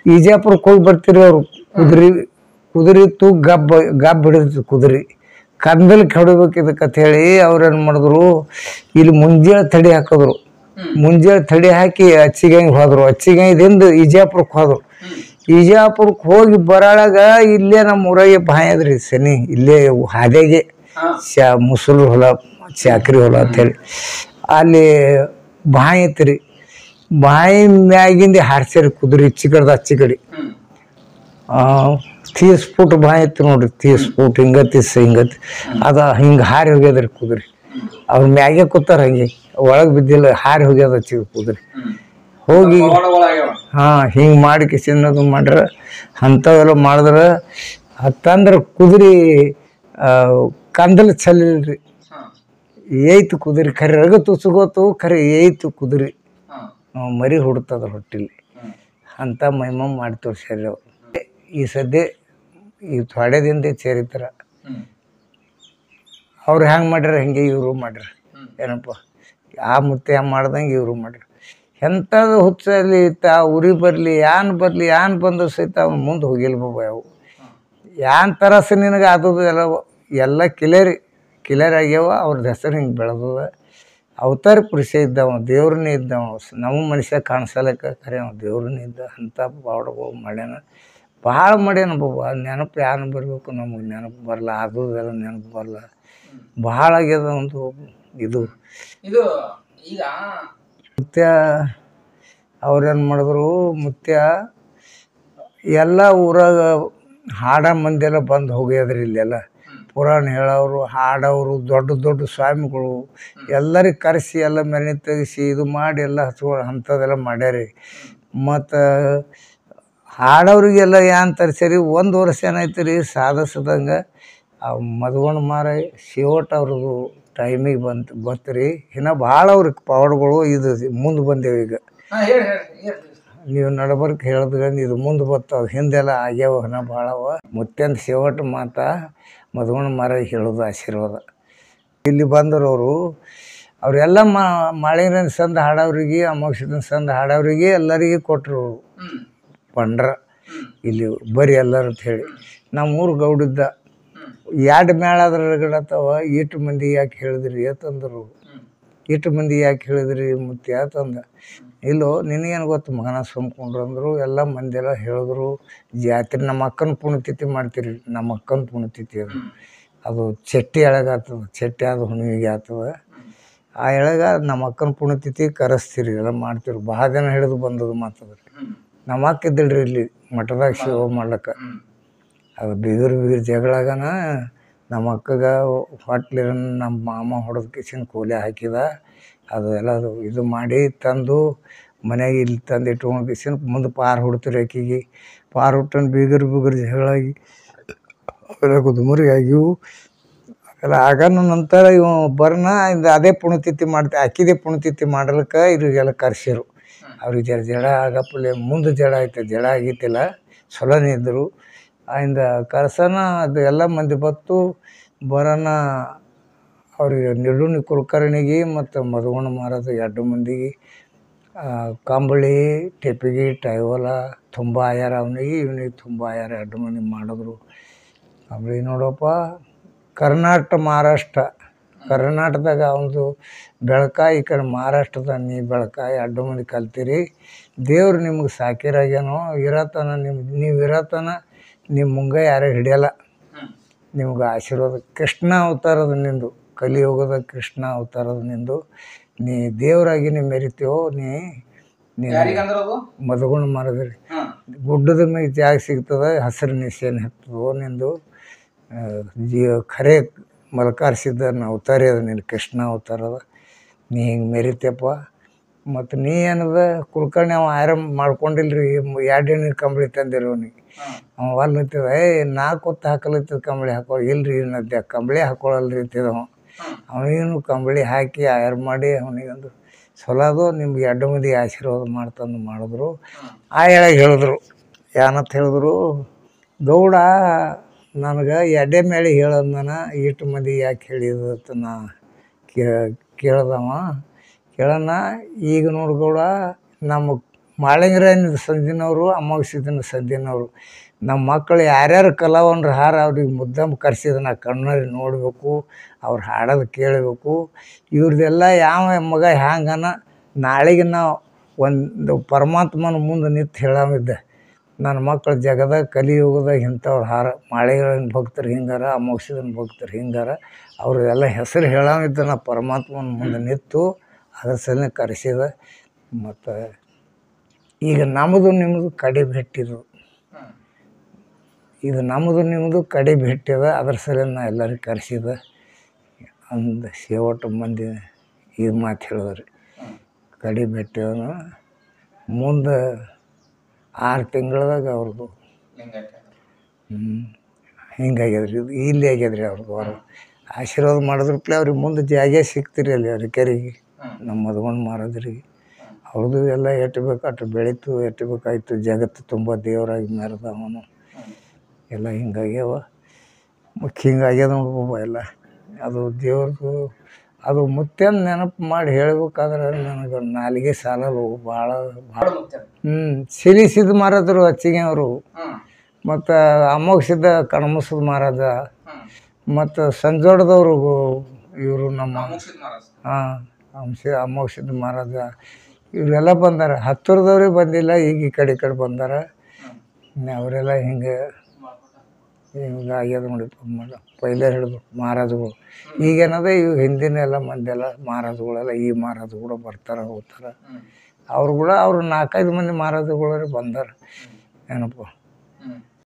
ಈಜಾಪುರಕ್ಕೆ ಹೋಗಿ ಬರ್ತೀರಿ ಅವ್ರು. ಕುದುರಿತ್ತು ಗಬ್ಬ ಹಿಡಿದಿತ್ತು ಕುದುರೆ. ಕಂದಲ್ಕ್ಕೆ ಹೊಡಿಬೇಕು ಇದಕ್ಕಂತ ಹೇಳಿ ಅವ್ರೇನು ಮಾಡಿದ್ರು, ಇಲ್ಲಿ ಮುಂಜಾನೆ ತಡಿ ಹಾಕಿದ್ರು. ಮುಂಜಾನೆ ತಡಿ ಹಾಕಿ ಅಚ್ಚಿಗಂಗೆ ಹೋದ್ರು. ಅಚ್ಚಿಗಂದಿಂದ ಈಜಾಪುರಕ್ಕೆ ಹೋದ್ರು. ಈಜಾಪುರಕ್ಕೆ ಹೋಗಿ ಬರಾಳಾಗ ಇಲ್ಲೇ ನಮ್ಮ ಊರಾಗೆ ಬಾಯಿ ಅದ್ರಿ ಸನಿ, ಇಲ್ಲೇ ಹಾದಿಯಾಗೆ ಮುಸುಲು ಹೊಲ, ಚಾಕ್ರಿ ಹೊಲ ಅಂತೇಳಿ ಅಲ್ಲಿ ಬಾಯಿ ಐತ್ರಿ. ಬಾಯಿ ಮ್ಯಾಗಿಂದ ಹಾರ್ಸ್ಯಾರಿ ಕುದುರೆ ಇಚ್ಚಿ ಕಡ್ದು ಅಚ್ಚಿ ಕಡೆ. 30 ಫೂಟ್ ಬಾಯಿ ಐತಿ ನೋಡ್ರಿ, 30 ಫೂಟ್ ಹಿಂಗತ್ತಿ ಅದ ಹಿಂಗೆ ಹಾರಿ ಹೋಗ್ಯದ್ರಿ ಕುದುರೆ. ಅವ್ರ ಮ್ಯಾಗೆ ಕೂತಾರ, ಹಂಗೆ ಒಳಗೆ ಬಿದ್ದಿಲ್ಲ, ಹಾರಿ ಹೋಗ್ಯದ ಹಚ್ಚಿ ಕುದುರೆ. ಹೋಗಿ ಹಿಂಗೆ ಮಾಡಿ ಕಿಸಿನದು ಮಾಡ್ರ, ಅಂಥವೆಲ್ಲ ಮಾಡಿದ್ರೆ ಹತ್ತಂದ್ರೆ ಕುದುರೆ ಕಂದಲ್ ಚಲಿಲ್ರಿ. ಏಯ್ತು ಕುದುರೆ ಖರೆ ರಗ ತುಸುಗೋತು, ಖರೆ ಏಯ್ತು ಕುದುರೆ ಮರಿ ಹುಡ್ತದ ಹೊಟ್ಟಿಲಿ. ಅಂಥ ಮಹಿಮ ಮಾಡಿ ತೋರ್ಸ್ಯಾರ ಅವ್ರು. ಈ ಸದ್ಯ ಈ ಥೋಡೆ ದಿನದೇ ಚರಿತ್ರ ಅವ್ರು ಹೆಂಗೆ ಮಾಡ್ಯಾರ ಹಂಗೆ ಇವರು ಮಾಡ್ಯಾರ. ಏನಪ್ಪ ಆ ಮುತ್ತೆ ಮಾಡ್ದಂಗೆ ಇವರು ಮಾಡ್ಯಾರ. ಎಂಥದ್ದು ಹುಚ್ಚಲ್ಲಿ ಆ ಉರಿ ಬರಲಿ, ಯಾನ್ ಬಂದು ಸಹಿತ ಅವ್ನು ಮುಂದೆ ಹೋಗಿಲ್ಲ ಬಾಬಾ. ಅವು ಯಾನ್ ತರಸ ನಿನಗೆ ಅದು ಎಲ್ಲ ಕಿಲೇರ್ ಆಗ್ಯಾವ. ಅವ್ರದ್ದು ಹೆಸರು ಹಿಂಗೆ ಬೆಳೆದದ. ಅವತಾರ ಪುರುಷ ಇದ್ದವ, ದೇವ್ರನ್ನೇ ಇದ್ದವ. ನಮ್ಮ ಮನುಷ್ಯ ಕಾಣಿಸಲಕ್ಕ ಖರೆ ಅವ ದೇವ್ರನ್ನೇ ಇದ್ದ. ಅಂಥ ಬಾಡ್ಗಳು ಮಾಡ್ಯಾನ, ಭಾಳ ಮಾಡ್ಯಾನ ಬಾಬಾ. ನೆನಪು ಯಾರು ಬರಬೇಕು, ನಮಗೆ ನೆನಪು ಬರಲ್ಲ, ಅದೆಲ್ಲ ನೆನಪು ಬರಲ್ಲ. ಭಾಳ ಆಗ್ಯದ ಒಂದು ಇದು. ಈಗ ಮುತ್ಯ ಅವ್ರೇನು ಮಾಡಿದ್ರು, ಮುತ್ಯ ಎಲ್ಲ ಊರಾಗ ಹಾಡ ಮಂದಿಯೆಲ್ಲ ಬಂದು ಹೋಗ್ಯದ್ರಿ. ಇಲ್ಲೆಲ್ಲ ಪುರಾಣ ಹೇಳೋರು, ಹಾಡೋರು, ದೊಡ್ಡ ಸ್ವಾಮಿಗಳು ಎಲ್ಲರಿಗೆ ಕರೆಸಿ ಎಲ್ಲ ಮೆನೆ ತೆಗಿಸಿ ಇದು ಮಾಡಿ ಎಲ್ಲ ಹಚ್ಕೊಂಡು ಅಂಥದ್ದೆಲ್ಲ ಮಾಡ್ಯಾರಿ. ಮತ್ತು ಹಾಡೋರಿಗೆಲ್ಲ ಏನ್ ತರಿಸ್ಯಾರಿ. ಒಂದು ವರ್ಷ ಏನಾಯ್ತು ರೀ, ಸಾಧಿಸ್ದಂಗೆ ಆ ಮಧುವಣ ಮಾರಾಯ ಶಿವಟ್ ಅವ್ರದ್ದು ಟೈಮಿಗೆ ಬತ್ತು ರೀ. ಇನ್ನು ಭಾಳ ಅವ್ರಿಗೆ ಪವಾಡಗಳು ಇದು ಮುಂದೆ ಬಂದೇವು. ಈಗ ನೀವು ನಡಬರ್ಕ್ ಹೇಳ್ದಂಗೆ ಇದು ಮುಂದೆ ಬರ್ತಾವೆ, ಹಿಂದೆಲ್ಲ ಆಗ್ಯಾವ, ಇನ್ನ ಭಾಳವ. ಮುತ್ಯಂತ ಶಿವಟ್ ಮಾತಾ ಮಧುವಣ ಮಾರಾಯ ಹೇಳೋದು ಆಶೀರ್ವಾದ. ಇಲ್ಲಿ ಬಂದರು ಅವರೆಲ್ಲ ಮಾಳಿಂಗನ ಸಂದ ಹಾಡೋರಿಗೆ, ಅಮೋಕ್ಷದ ಸಂದ ಹಾಡೋರಿಗೆ ಎಲ್ಲರಿಗೆ ಕೊಟ್ಟರು ಪಂಡ್ರ. ಇಲ್ಲಿ ಬರೀ ಎಲ್ಲರೂ ಅಂತ ಹೇಳಿ ನಮ್ಮೂರು ಗೌಡಿದ್ದ 2 ಮೇಳ ಅದ್ರ ರಗಡತ್ತವ. ಇಟ್ಟು ಮಂದಿ ಯಾಕೆ ಹೇಳಿದ್ರಿ ಅಂತಂದರು. ಇಟ್ಟು ಮಂದಿ ಯಾಕೆ ಹೇಳಿದ್ರಿ ಮುತ್ಯ ಅಂತಂದ. ಇಲ್ಲೋ ನಿನಗೇನು ಗೊತ್ತು ಮಗನ ಸುಮ್ಕೊಂಡ್ರು ಅಂದರು. ಎಲ್ಲ ಮಂದಿ ಎಲ್ಲ ಹೇಳಿದ್ರು. ಜಾತ್ರೆ ನಮ್ಮ ಅಕ್ಕನ ಪುಣ್ಯತಿಥಿ ಮಾಡ್ತೀರಿ. ನಮ್ಮ ಅಕ್ಕನ ಪುಣ್ಯತಿಥಿ ಅದು ಚಟ್ಟಿ ಎಳಗ ಆಗ್ತದೆ. ಚಟ್ಟಿ ಆದ ಹುಣ್ಣಿಗೆ ಆಗ್ತದೆ. ಆ ಎಳಗ ನಮ್ಮ ಅಕ್ಕನ ಪುಣ್ಯತಿಥಿ ಕರೆಸ್ತೀರಿ, ಎಲ್ಲ ಮಾಡ್ತೀರಿ. ಭಾಳ ಜನ ಹಿಡಿದು ಬಂದದು ಮಾತದ್ರಿ. ನಮ್ಮ ಅಕ್ಕ ಇದ್ದಿಲ್ರಿ ಇಲ್ಲಿ ಮಠದಾಗ ಸೇವೆ ಮಾಡ್ಲಿಕ್ಕೆ. ಅದು ಬೀಗರ್ ಜಗಳಾಗನ ನಮ್ಮ ಅಕ್ಕಗ ಹೊಟ್ಲಿರ ನಮ್ಮ ಮಾಮ ಹೊಡೆದ ಕಿಸಿನ ಕೂಲೆ ಹಾಕಿದ. ಅದು ಎಲ್ಲ ಇದು ಮಾಡಿ ತಂದು ಮನೆಗೆ ಇಲ್ಲಿ ತಂದು ಇಟ್ಕೊಂಡು ಕಿಸಿನ ಮುಂದೆ ಪಾರು ಹುಡ್ತೀರಿ. ಆಕಿಗೆ ಪಾರು ಹುಟ್ಟಂದು ಬೀಗರ್ ಜಗಳಾಗಿ ಅವೆಲ್ಲ ಗುದುಮುರಿ ಆಗಿವು. ಅವೆಲ್ಲ ಆಗನ ನಂತರ ಇವ ಬರ್ನ ಅದೇ ಪುಣ್ಯತಿಥಿ ಮಾಡ್ತಾ ಅಕ್ಕಿದೇ ಪುಣ್ಯತಿಥಿ ಮಾಡ್ಲಿಕ್ಕೆ ಇವ್ರಿಗೆಲ್ಲ ಕರ್ಸಿರು. ಅವ್ರಿಗೆ ಜಡ ಆಗಪ್ಪಲೆ ಮುಂದೆ ಜಡ ಆಯ್ತು, ಜಡ ಆಗೈತಿಲ್ಲ, ಚಲೋನೇ ಇದ್ದರು. ಆಯಿಂದ ಕರ್ಸನ ಅದು ಎಲ್ಲ ಮಂದಿ ಬತ್ತು ಬರೋಣ. ಅವ್ರಿಗೆ ನಿಡುಣಿ ಕುಲಕರ್ಣಿಗೆ ಮತ್ತು ಮಧುವಣ ಮಾರದ 2 ಮಂದಿಗೆ ಕಂಬಳಿ, ಟೆಪಿಗೆ, ಟೈವಲ ತುಂಬ ಆಯಾರ. ಇವನಿಗೆ ತುಂಬ ಆಯಾರ. 2 ಮಂದಿ ಮಾಡಿದ್ರು. ಕಂಬಳಿ ನೋಡಪ್ಪ, ಕರ್ನಾಟಕದಾಗ ಅವನದು ಬೆಳಕ, ಈ ಕಡೆ ಮಹಾರಾಷ್ಟ್ರದ ನೀ ಬೆಳಕ. 2 ಮಂದಿ ಕಲ್ತೀರಿ. ದೇವ್ರು ನಿಮ್ಗೆ ಸಾಕಿರಾಗ್ಯಾನೋ ಇರತನ. ನೀವು ಇರತನ ನಿಮ್ಮ ಮುಂಗ ಯಾರು ಹಿಡಿಯಲ್ಲ. ನಿಮ್ಗೆ ಆಶೀರ್ವಾದ. ಕೃಷ್ಣ ಅವತಾರದ ನಿಂದು, ಕಲಿಯುಗದ ಕೃಷ್ಣ ಅವತಾರದ ನಿಂದು. ನೀ ದೇವರಾಗಿ ನೀ ಮೆರಿತೀವೋ. ನೀ ಮಧುಗುಣ ಮಾರದ್ರಿ. ಗುಡ್ಡದ ಮೇಲೆ ಜಾಗ ಸಿಗ್ತದೆ, ಹಸಿರು ನಿಶೇನು ಹತ್ತದೋ ನಿಂದು. ಖರೆ ಮಲ್ಕಾರಿಸಿದ್ದ ಅವತಾರ ಅದ ನಿನ್ನ, ಕೃಷ್ಣ ಅವತಾರದ. ನೀ ಹಿಂಗೆ ಮೆರಿತೀಯಪ್ಪ. ಮತ್ತು ನೀ ಏನದ ಕುಲಕರ್ಣಿ ಅವ ಆರಾಮ್ ಮಾಡ್ಕೊಂಡಿಲ್ರಿ. 2 ಎಣ್ಣೆ ಕಂಬಳಿ ತಂದಿರೋನಿಗೆ ಅವ ಅಲ್ಲಿ ನಿಂತಿದ. ನಾ ಕೊತ್ತು ಹಾಕಲತ್ತಿದ ಕಂಬಳಿ ಹಾಕೋ ಇಲ್ರಿ ನದ್ಯ ಕಂಬಳಿ ಹಾಕೊಳ್ಳಲ್ರಿ ಅಂತಿದವ. ಅವನೇನು ಕಂಬಳಿ ಹಾಕಿ ಆಯರ್ ಮಾಡಿ ಅವನಿಗೊಂದು ಚಲೋ ಅದು. ನಿಮ್ಗೆ 2 ಮಂದಿ ಆಶೀರ್ವಾದ ಮಾಡ್ತಂದು ಮಾಡಿದ್ರು. ಆ ಹೇಳಾಗ ಹೇಳಿದ್ರು, ಏನಂತ ಹೇಳಿದ್ರು, ಗೌಡ ನನಗೆ 2 ಮೇಳಿ ಹೇಳೋದು ನಾನು 8 ಮಂದಿ ಯಾಕೆ ಹೇಳಿದಂತ ನಾ ಕೇಳ್ದವ. ಕೇಳೋಣ. ಈಗ ನೋಡು ಗೌಡ, ನಮ್ಮ ಮಾಳಿಂಗರಾಯನ ಸಂದಿನವರು, ಅಮಾವಾಸ್ಯದಿನ ಸಂದಿನವರು. ನಮ್ಮ ಮಕ್ಕಳು ಯಾರ್ಯಾರು ಕಲಾವಂದ್ರ ಹಾರ ಅವ್ರಿಗೆ ಮುದ್ದಮ್ಮ ಕರೆಸಿದ ನಾ ಕಣ್ಣಲ್ಲಿ ನೋಡಬೇಕು, ಅವ್ರು ಹಾಡೋದು ಕೇಳಬೇಕು. ಇವ್ರದ್ದೆಲ್ಲ ಯಾವ ಮಗ ಹ್ಯಾಂಗನ ನಾಳೆಗೆ ನಾವು ಒಂದು ಪರಮಾತ್ಮನ ಮುಂದೆ ನಿಂತು ಹೇಳಾಮಿದ್ದೆ, ನನ್ನ ಮಕ್ಕಳು ಜಗದಾಗ ಕಲಿಯುಗದಾಗ ಇಂಥವ್ರು ಹಾರ ಮಾಳಿಂಗರಾಯನ ಭಕ್ತರು ಹಿಂಗಾರ, ಅಮಾವಾಸ್ಯದಿನ ಭಕ್ತರು ಹಿಂಗಾರ, ಅವ್ರದ್ದೆಲ್ಲ ಹೆಸರು ಹೇಳಾಮಿದ್ದೆ. ನಾ ಪರಮಾತ್ಮನ ಮುಂದೆ ನಿಂತು ಅದ್ರ ಸಲ ಕರೆಸಿದ. ಮತ್ತು ಈಗ ನಮ್ಮದು ನಿಮ್ಮದು ಕಡೆ ಭೇಟಿದು, ಇದು ನಮ್ಮದು ನಿಮ್ಮದು ಕಡೆ ಭೇಟಿದ. ಅದ್ರ ಸಲ ನಾ ಎಲ್ಲರಿಗೆ ಕರೆಸಿದ. ಅಂದು ಸೇವಟ ಮಂದಿ ಇದು ಮಾತು ಹೇಳಿದ್ರಿ, ಕಡೆ ಭೇಟಿದ. ಮುಂದೆ 6 ತಿಂಗಳದಾಗ ಅವ್ರದ್ದು ಹಿಂಗಾಗ್ಯದ್ರಿ. ಇದು ಇಲ್ಲಿ ಆಗ್ಯದ್ರಿ ಅವ್ರದ್ದು. ಅವ್ರು ಆಶೀರ್ವಾದ ಮಾಡಿದ್ರಪ್ಲೆ ಅವ್ರಿಗೆ ಮುಂದೆ ಜಾಗ ಸಿಗ್ತಿರಿ ಅಲ್ಲಿ ಅವ್ರಿಗೆ ಕೆರೆಗೆ ನಮ್ಮ ಮದುಗೊಂಡು ಮಾರೋದ್ರಿಗೆ. ಅವ್ರದ್ದು ಎಲ್ಲ ಎಟ್ಟು ಬೇಕು ಅಷ್ಟು ಬೆಳೀತು, ಎಟ್ಟು ಬೇಕಾಯ್ತು. ಜಗತ್ತು ತುಂಬ ದೇವರಾಗಿ ಮೆರೆದ ಅವನು. ಎಲ್ಲ ಹಿಂಗಾಗ್ಯಾವ. ಮುಖ್ಯ ಹಿಂಗಾಗ್ಯದ ನೋಡ್ಬೋಬ ಎಲ್ಲ. ಅದು ದೇವ್ರದ್ದು ಅದು ಮುತ್ಯನ ನೆನಪು ಮಾಡಿ ಹೇಳ್ಬೇಕಾದ್ರೆ ನನಗೆ ನಾಲಿಗೆ ಸಾಲಲ್ಲ ಭಾಳ ಭಾಳ. ಸಿರಿಸಿದ ಮಾರಾದ್ರು ಅಚ್ಚಿಗೆ ಅವರು, ಮತ್ತು ಅಮೋಘಸಿದ್ದ ಕಣಮಸದ ಮಹಾರಾಜ, ಮತ್ತು ಸಂಜೋಡದವರು ಇವರು ನಮ್ಮ ಅಮೋಘಸಿದ್ದ ಮಹಾರಾಜ ಇವರೆಲ್ಲ ಬಂದಾರ. ಹತ್ತಿರದವ್ರಿಗೆ ಬಂದಿಲ್ಲ, ಈಗ ಈ ಕಡೆ ಬಂದಾರ. ಅವರೆಲ್ಲ ಹಿಂಗೆ ಆಗ್ಯದ ನೋಡಿ. ಪೈಲೆ ಹಿಡಿದು ಮಹಾರಾಜಗಳು ಈಗೇನದ ಇವು ಹಿಂದಿನ ಎಲ್ಲ ಮಂದಿ ಎಲ್ಲ ಮಹಾರಾಜಗಳೆಲ್ಲ ಈ ಮಹಾರಾಜ ಕೂಡ ಬರ್ತಾರೆ ಹೋಗ್ತಾರೆ. ಅವ್ರು ಕೂಡ ಅವ್ರು 4-5 ಮಂದಿ ಮಹಾರಾಜಗಳು ಬಂದಾರ ಏನಪ್ಪ.